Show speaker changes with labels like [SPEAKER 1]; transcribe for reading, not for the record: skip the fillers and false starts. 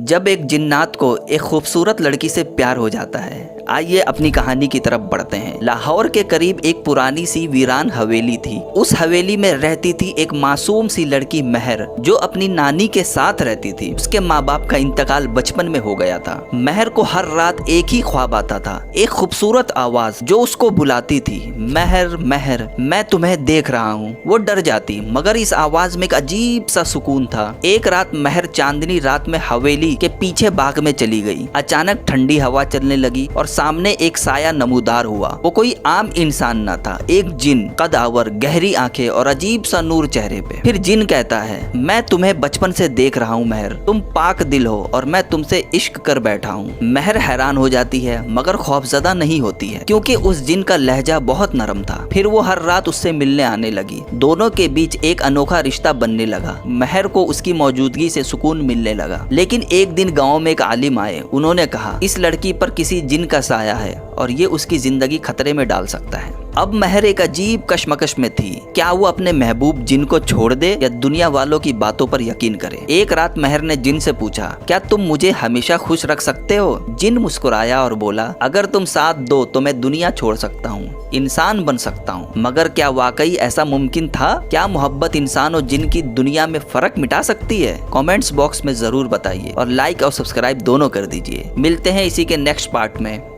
[SPEAKER 1] जब एक जिन्नात को एक खूबसूरत लड़की से प्यार हो जाता है। आइए अपनी कहानी की तरफ बढ़ते हैं। लाहौर के करीब एक पुरानी सी वीरान हवेली थी। उस हवेली में रहती थी एक मासूम सी लड़की महर, जो अपनी नानी के साथ रहती थी। उसके माँ बाप का इंतकाल बचपन में हो गया था। महर को हर रात एक ही ख्वाब आता था, एक खूबसूरत आवाज जो उसको बुलाती थी, महर महर मैं तुम्हें देख रहा हूँ। वो डर जाती, मगर इस आवाज में एक अजीब सा सुकून था। एक रात महर चांदनी रात में हवेली के पीछे बाग में चली गई। अचानक ठंडी हवा चलने लगी और सामने एक साया नमूदार हुआ। वो कोई आम इंसान न था, एक जिन, कदावर, गहरी आंखें और अजीब सा नूर चेहरे पे। फिर जिन कहता है, मैं तुम्हें बचपन से देख रहा हूँ महर, तुम पाक दिल हो और मैं तुमसे इश्क कर बैठा हूँ। महर हैरान हो जाती है, मगर खौफजदा नहीं होती है, क्योंकि उस जिन का लहजा बहुत नरम था। फिर वो हर रात उससे मिलने आने लगी। दोनों के बीच एक अनोखा रिश्ता बनने लगा। महर को उसकी मौजूदगी से सुकून मिलने लगा। लेकिन एक दिन गाँव में एक आलिम आए। उन्होंने कहा, इस लड़की पर किसी जिन का साया है और ये उसकी जिंदगी खतरे में डाल सकता है। अब महर एक अजीब कश्मकश में थी। क्या वो अपने महबूब जिन को छोड़ दे या दुनिया वालों की बातों पर यकीन करे। एक रात महर ने जिन से पूछा, क्या तुम मुझे हमेशा खुश रख सकते हो। जिन मुस्कुराया और बोला, अगर तुम साथ दो तो मैं दुनिया छोड़ सकता हूँ, इंसान बन सकता हूँ। मगर क्या वाकई ऐसा मुमकिन था? क्या मोहब्बत इंसान और जिन की दुनिया में फर्क मिटा सकती है? कमेंट्स बॉक्स में जरूर बताइए और लाइक और सब्सक्राइब दोनों कर दीजिए। मिलते हैं इसी के नेक्स्ट पार्ट में।